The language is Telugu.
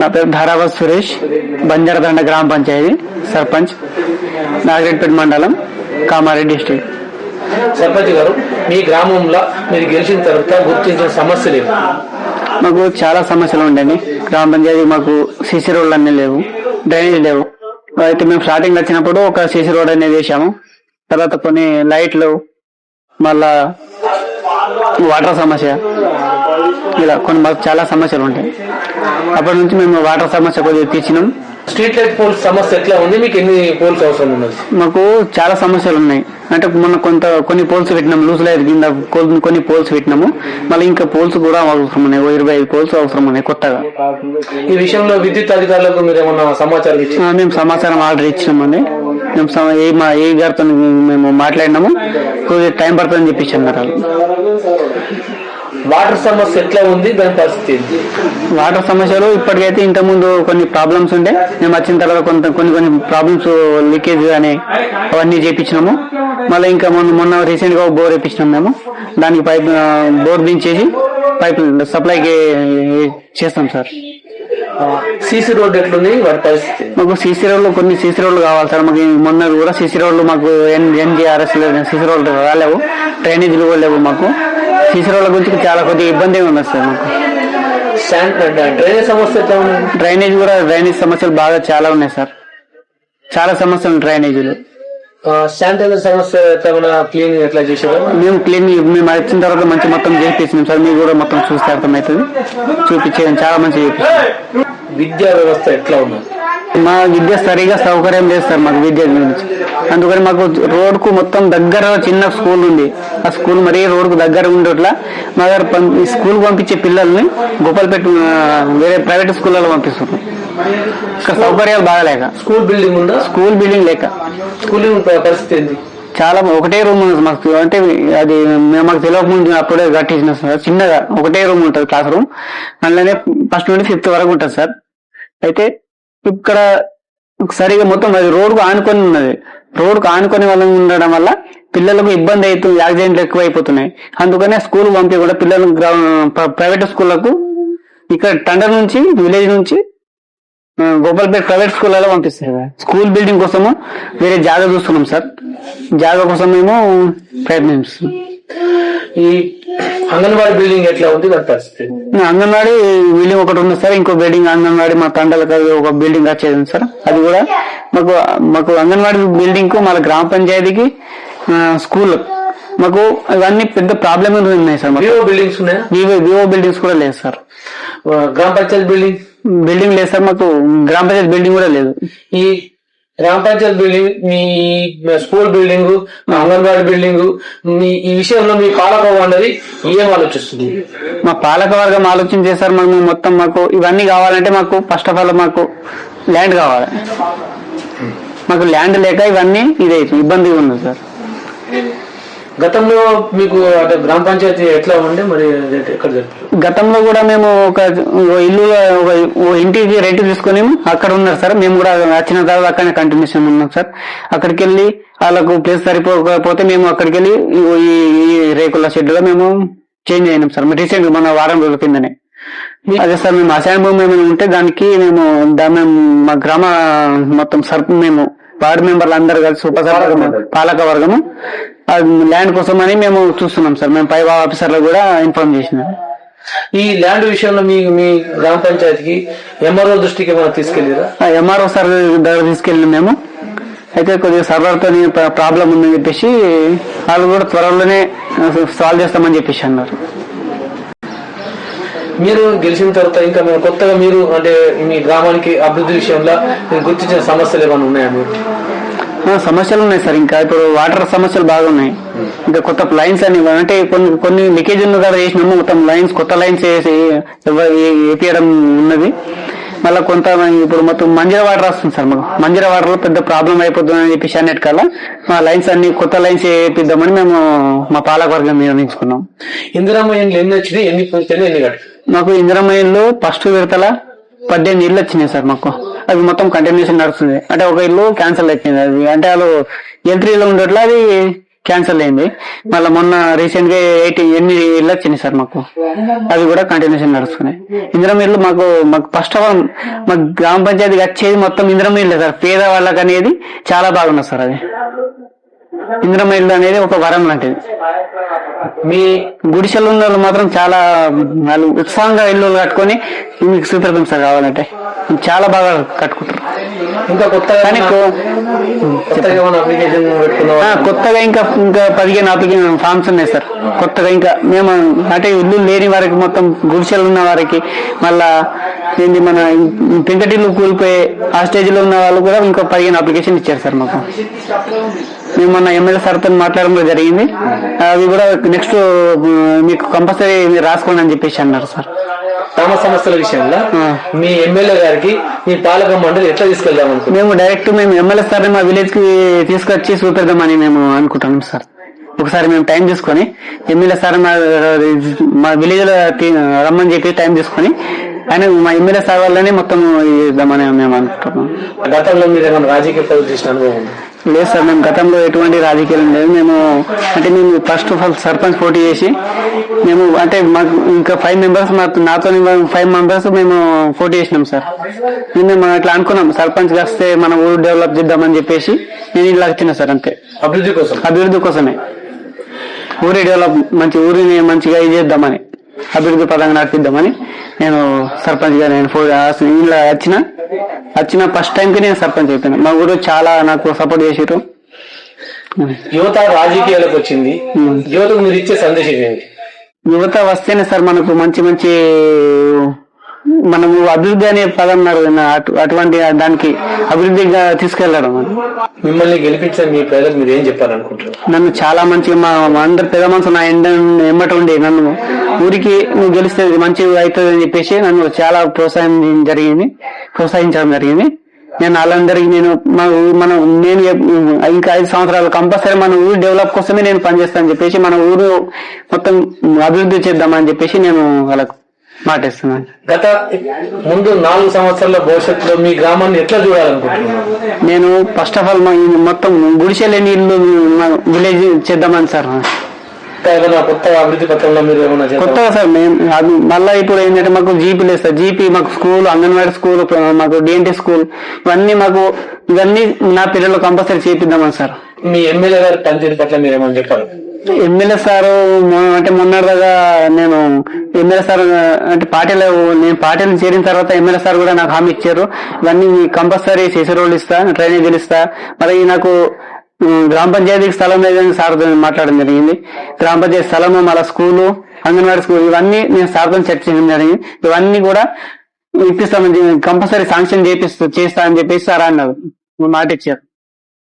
నా పేరు ధారావత్ సురేష్, బంజారాదండ గ్రామ పంచాయతీ సర్పంచ్, నాగిరెడ్డిపేట మండలం, కామారెడ్డి డిస్ట్రిక్ట్. సర్పంచ్ గారు, మీ గ్రామంలో మీరు గెలిచిన తర్వాత గుర్తించిన సమస్యలు ఏమి? మాకు చాలా సమస్యలు ఉండేవి. గ్రామ పంచాయతీ మాకు సీసీ రోడ్లు అన్నీ లేవు, డ్రైనేజ్ లేవు. అయితే మేము స్టార్టింగ్ వచ్చినప్పుడు ఒక సీసీ రోడ్ అనేది వేసాము. తర్వాత కొన్ని లైట్లు, మళ్ళా వాటర్ సమస్య, ఇలా కొన్ని మాకు చాలా సమస్యలు ఉంటాయి. అప్పటి నుంచి మేము వాటర్ సమస్య కొద్దిగా తీర్చినాం. స్ట్రీట్ లైట్ పోల్స్ సమస్య ఎట్లా ఉంది? మీకు ఎన్ని పోల్స్ అవసరం ఉన్నది? మాకు చాలా సమస్యలు ఉన్నాయి. అంటే మొన్న కొన్ని పోల్స్ పెట్టినాము, లూజ్ లైట్ కింద కొన్ని పోల్స్ పెట్టినాము. మళ్ళీ ఇంకా పోల్స్ కూడా అవసరం ఉన్నాయి, 25 పోల్స్ అవసరం ఉన్నాయి కొత్తగా. ఈ విషయంలో విద్యుత్ అధికారులకు మీరు ఏమన్నా సమాచారం ఇచ్చి? మేము సమాచారం ఆర్డర్ ఇచ్చినామండి. మేము ఏ గారితో మేము మాట్లాడినాము, కొద్దిగా టైం పడుతుందని చెప్పేసి అన్నారు. వాటర్ సమస్య ఎట్లా ఉంది, దాని పరిస్థితి ఏంటి? వాటర్ సమస్యలు ఇప్పటికైతే ఇంతకుముందు కొన్ని ప్రాబ్లమ్స్ ఉండే, మేము వచ్చిన తర్వాత కొన్ని ప్రాబ్లమ్స్, లీకేజ్ అని అవన్నీ చేయించినాము. మళ్ళీ ఇంకా మొన్న రీసెంట్ గా బోర్ వేయించినాము. మేము దానికి బోర్ దించేసి పైప్ సప్లైకి చేస్తాం సార్. సీసీ రోడ్ ఎట్లుంది, వాటి పరిస్థితి? మాకు సీసీ రోడ్లు, కొన్ని సీసీ రోడ్లు కావాలి సార్. మాకు మొన్న కూడా సీసీ రోడ్లు మాకు NGRS సీసీ రోడ్లు రాలేవు, డ్రైనేజీలు కూడా లేవు. మాకు సీసీ రోడ్ల గురించి చాలా కొద్దిగా ఇబ్బందిగా ఉంది సార్. మాకు డ్రైనేజ్ సమస్య ఎట్లా ఉంది? డ్రైనేజ్ సమస్యలు బాగా చాలా ఉన్నాయి సార్, చాలా సమస్యలు డ్రైనేజీలు. శానిటైజర్ సమస్య క్లీన్ ఎట్లా చేసారు? మేము వచ్చిన తర్వాత మంచి మొత్తం చేపించినాం సార్. మీరు కూడా మొత్తం చూస్తే అర్థమవుతుంది, చూపించేది చాలా మంచిగా చేపించాం. విద్యా వ్యవస్థ ఎట్లా ఉన్నది? మా విద్య సరిగా సౌకర్యం లేదు సార్ మాకు విద్య గురించి. అందుకని మాకు రోడ్ కు మొత్తం దగ్గర చిన్న స్కూల్ ఉంది. ఆ స్కూల్ మరీ రోడ్ కు దగ్గర ఉండేట్లా మా దగ్గర స్కూల్ పంపించే పిల్లల్ని గోపాల్పేట వేరే ప్రైవేట్ స్కూళ్ళలో పంపిస్తున్నాం. ఇక్కడ సౌకర్యాలు బాగాలేక. స్కూల్ బిల్డింగ్ ఉందా? స్కూల్ బిల్డింగ్ లేక. స్కూల్ పరిస్థితి ఏంటి? చాలా ఒకటే రూమ్ మాకు, అంటే అది మాకు తెలియక ముందు అప్పుడే కట్టించిన సార్. చిన్నగా ఒకటే రూమ్ ఉంటుంది, క్లాస్ రూమ్. అందులోనే ఫస్ట్ నుండి 5th వరకు ఉంటుంది సార్. అయితే ఇక్కడ సరిగా మొత్తం అది రోడ్కు ఆనుకొని ఉన్నది. రోడ్కు ఆనుకొని వల్ల ఉండడం వల్ల పిల్లలకు ఇబ్బంది అవుతుంది, యాక్సిడెంట్లు ఎక్కువ అయిపోతున్నాయి. అందుకనే స్కూల్ పంపించకుండా పిల్లలు ప్రైవేట్ స్కూళ్లకు ఇక్కడ టండర్ నుంచి, విలేజ్ నుంచి గోపాల్పేట ప్రైవేట్ స్కూళ్ళలో పంపిస్తారు. స్కూల్ బిల్డింగ్ కోసము వేరే జాగా చూస్తున్నాం సార్. జాగా కోసం మేము ప్రయత్నిస్తున్నాం. ఈ అంగన్వాడీ బిల్డింగ్ ఎట్లా ఉంది, దాని పరిస్థితి? అంగన్వాడీ బిల్డింగ్ ఒకటి ఉంది సార్. ఇంకో బిల్డింగ్ అంగన్వాడీ మా తండలకు ఒక బిల్డింగ్ వచ్చేది సార్. అది కూడా మాకు అంగన్వాడీ బిల్డింగ్ కు, మన గ్రామ పంచాయతీకి, స్కూల్, మాకు ఇవన్నీ పెద్ద ప్రాబ్లమ్ ఉన్నాయి సార్. వివో బిల్డింగ్స్ ఉన్నాయా? వివో బిల్డింగ్స్ కూడా లేదు సార్. గ్రామ పంచాయతీ బిల్డింగ్ లేదు సార్. మాకు గ్రామ పంచాయతీ బిల్డింగ్ కూడా లేదు. ఈ గ్రామ పంచాయతీ బిల్డింగ్, మీ స్కూల్ బిల్డింగ్, అంగన్వాడీ బిల్డింగ్, ఈ విషయంలో మీ పాలకవర్గం అనేది ఏం ఆలోచిస్తుంది? మా పాలకవర్గం ఆలోచించే సార్, మాకు ఇవన్నీ కావాలంటే మాకు ఫస్ట్ ఆఫ్ ఆల్ మాకు ల్యాండ్ కావాలి. మాకు ల్యాండ్ లేక ఇవన్నీ ఇదైతే ఇబ్బందిగా ఉంది సార్. గతంలో మీకు అంటే గ్రామ పంచాయతీ ఎట్లా ఉండే, మరి ఎక్కడ జరిపారు? గతంలో కూడా మేము ఒక ఇల్లు, ఇంటికి రెంట్ తీసుకొని అక్కడ ఉన్నారు సార్. మేము కూడా వచ్చిన తర్వాత అక్కడనే కంటిన్యూషన్ ఉన్నాం సార్. అక్కడికి వెళ్ళి వాళ్ళకు ప్లేస్ సరిపోకపోతే మేము అక్కడికి వెళ్ళి ఈ రేకుల షెడ్ లో మేము చేంజ్ అయినాం సార్. రీసెంట్ గా మన వారం రోజుల కిందనే. అదే సార్, మేము అసైన్ భూమి ఏమైనా ఉంటే దానికి మేము మా గ్రామ మొత్తం మేము వార్డు మెంబర్లు అందరూ కలిసి పాలక వర్గము ల్యాండ్ కోసం అని మేము చూస్తున్నాం సార్. మేము పై ఆఫీసర్లకు కూడా ఇన్ఫార్మ్ చేసినాం. ఈ ల్యాండ్ విషయంలో మీ గ్రామ పంచాయతీకి MRO దృష్టికి ఏమైనా తీసుకెళ్ళారా? MRO సార్ దగ్గర తీసుకెళ్ళినాం మేము. అయితే కొద్దిగా సర్వర్తో ప్రాబ్లం ఉందని చెప్పేసి వాళ్ళు కూడా త్వరలోనే సాల్వ్ చేస్తామని చెప్పేసి అన్నారు. మీరు గెలిచిన తర్వాత ఇంకా కొత్తగా మీరు అంటే మీ గ్రామానికి అభివృద్ధి విషయంలో మీరు గుర్తించిన సమస్యలు ఏమైనా ఉన్నాయా? మీరు సమస్యలు ఉన్నాయి సార్. ఇంకా ఇప్పుడు వాటర్ సమస్యలు బాగున్నాయి. ఇంకా కొత్త లైన్స్ అని అంటే కొన్ని లీకేజ్ ఉన్న దగ్గర చేసినాము. మొత్తం లైన్స్, కొత్త లైన్స్ వేపియడం ఉన్నది. మళ్ళీ కొంత ఇప్పుడు మొత్తం మంజీరా వాటర్ వస్తుంది సార్. మాకు మంజీరా వాటర్ లో పెద్ద ప్రాబ్లం అయిపోతుందని చెప్పేసి అన్నిటికల్లా మా లైన్స్ అన్ని కొత్త లైన్స్ వేపిద్దామని మేము మా పాలకవర్గం నిర్ణయించుకున్నాం. ఇందిరమ్మ ఎన్ని వచ్చినాయి, ఎన్ని కట్టారు? మాకు ఇందిరమ్మ ఇల్లు ఫస్ట్ విడతల 18 ఇళ్ళు వచ్చినాయి సార్. మాకు అవి మొత్తం కంటిన్యూషన్ నడుస్తుంది. అంటే ఒక ఇల్లు క్యాన్సిల్ అయిపోయింది. అది అంటే వాళ్ళు ఎంట్రీలో ఉండేట్లా అది క్యాన్సిల్ అయింది. మళ్ళీ మొన్న రీసెంట్ గా 8 ఇళ్ళు వచ్చినాయి సార్ మాకు. అవి కూడా కంటిన్యూషన్ నడుస్తున్నాయి. ఇందిరమ్మ ఇళ్ళు మాకు ఫస్ట్ ఆఫ్ ఆల్ మాకు గ్రామ పంచాయతీకి వచ్చేది మొత్తం ఇందిరమ్మ ఇళ్ళే సార్. పేద వాళ్ళకి అనేది చాలా బాగున్నది సార్. అది ఇందిరమ్మ ఇల్లు అనేది ఒక వరం లాంటిది. మీ గుడిసెలు ఉన్న వాళ్ళు మాత్రం చాలా వాళ్ళు ఉత్సాహంగా ఇల్లు కట్టుకొని మీకు చూపెడతాం సార్. కావాలంటే చాలా బాగా కట్టుకుంటారు. ఇంకా కొత్తగా కానీ అప్లికేషన్ పెట్టుకున్నాం. కొత్తగా ఇంకా 15 అప్లికేషన్ ఫామ్స్ ఉన్నాయి సార్. కొత్తగా ఇంకా మేము అంటే ఇల్లు లేని వారికి, మొత్తం గుడిసెలు ఉన్న వారికి, మళ్ళా ఏంటి మన పెంకటిల్లు కూలిపోయే ఆ స్టేజ్ లో ఉన్న వాళ్ళు కూడా ఇంకా 15 అప్లికేషన్ ఇచ్చారు సార్ మాకు. మేము మొన్న ఎమ్మెల్యే సార్తో మాట్లాడడం జరిగింది. అవి కూడా నెక్స్ట్ మీకు కంపల్సరీ మీరు రాసుకోండి అని చెప్పేసి అన్నారు సార్. గ్రామ సమస్యల విషయంలో మీ ఎమ్మెల్యే గారికి మీ పాలక మండలి ఎట్లా తీసుకెళ్దాం అనుకుంటున్నాం? మేము డైరెక్ట్ ఎమ్మెల్యే సార్ మా విలేజ్ కి తీసుకొచ్చి చూపెడదామని మేము అనుకుంటున్నాం సార్. ఒకసారి మేము టైం తీసుకొని ఎమ్మెల్యే సార్ మా విలేజ్ లో రమ్మని చెప్పి టైం తీసుకొని ఆయన మా ఎమ్మెల్యే సార్ వల్లనే మొత్తం ఇద్దామని మేము అనుకుంటున్నాం. గతంలో మీరు ఏమైనా రాజకీయ పదవి చేసిన అనుభవం ఉంది? లేదు సార్, మేము గతంలో ఎటువంటి రాజకీయాలు లేదు. మేము ఫస్ట్ ఆఫ్ ఆల్ సర్పంచ్ పోటీ చేసి మేము అంటే మాకు ఇంకా 5 మెంబర్స్ నాతో 5 మెంబర్స్ మేము పోటీ చేసినాం సార్. మేము అట్లా అనుకున్నాం సర్పంచ్ వస్తే మన ఊరు డెవలప్ చేద్దామని చెప్పేసి నేను ఇలా వచ్చిన సార్. అంతే, అభివృద్ధి కోసమే ఊరి డెవలప్ ఊరిని మంచిగా ఇది చేద్దామని, అభివృద్ధి పదంగా నడిపిద్దామని నేను సర్పంచ్ గా నేను ఇలా వచ్చిన ఫస్ట్ టైం కి నేను సర్పంచ్ అయిపోయాను. మా ఊరు చాలా నాకు సపోర్ట్ చేసారు. యువత రాజకీయాలకు వచ్చింది, యువతకు మీరు ఇచ్చే సందేశం ఏంటి? యువత వస్తేనే సార్ మనకు మంచి మనము అభివృద్ధి అనే పదం అటువంటి దానికి అభివృద్ధిగా తీసుకెళ్లడం. మిమ్మల్ని గెలిపించిన మీ ప్రజలకు మీరు ఏం చెప్పాలనుకుంటున్నారు? నన్ను చాలా మంచిగా మా అందరు పెద్ద మనసు నా ఎమ్మట ఉండి నన్ను ఊరికి నువ్వు గెలిస్తే మంచిగా అవుతుంది అని చెప్పేసి నన్ను చాలా ప్రోత్సహించడం జరిగింది. నేను వాళ్ళందరికీ నేను ఇంకా 5 సంవత్సరాలు కంపల్సరీ మన ఊరు డెవలప్ కోసమే నేను పనిచేస్తానని చెప్పేసి మన ఊరు మొత్తం అభివృద్ధి చేద్దామని చెప్పేసి నేను వాళ్ళకు మాటిస్తున్నాను. గత ముందు 4 సంవత్సరాల భవిష్యత్తులో మీ గ్రామాన్ని ఎట్లా చూడాలనుకుంటున్నాను? నేను ఫస్ట్ ఆఫ్ ఆల్ మొత్తం గుడిసెలేని ఇల్లు విలేజ్ చేద్దామని సార్. కొత్తగా అభివృద్ధి పత్రంలో మీరు ఏమన్నా కొత్తగా సార్ మేము మళ్ళీ ఇప్పుడు ఏంటంటే మాకు జీపీ లేదు సార్. జీపీ మాకు స్కూల్, అంగన్వాడీ స్కూల్, మాకు డిఎన్టీ స్కూల్ ఇవన్నీ నా పిల్లలు కంపల్సరీ చేపిద్దామని సార్. మీ ఎమ్మెల్యే గారు పనితీరు పట్ల మీరు ఏమని చెప్పారు? ఎమ్మెల్యే సారు అంటే మొన్నగా నేను ఎమ్మెల్యే సార్ అంటే నేను పార్టీలు చేరిన తర్వాత ఎమ్మెల్యే సార్ కూడా నాకు హామీ ఇచ్చారు. ఇవన్నీ కంపల్సరీ చేసే రోడ్లు ఇస్తా, డ్రైనేజీలు ఇస్తా. మరి నాకు గ్రామ పంచాయతీకి స్థలం లేదని సార్ మాట్లాడడం జరిగింది. గ్రామ పంచాయతీ స్థలము, మళ్ళీ స్కూలు, అంగన్వాడీ స్కూల్ ఇవన్నీ నేను సార్తో చర్చించడం జరిగింది. ఇవన్నీ కూడా ఇప్పిస్తామని కంపల్సరీ శాంక్షన్ చేస్తా అని చెప్పేసి సార్ అన్నారు, మాట ఇచ్చారు.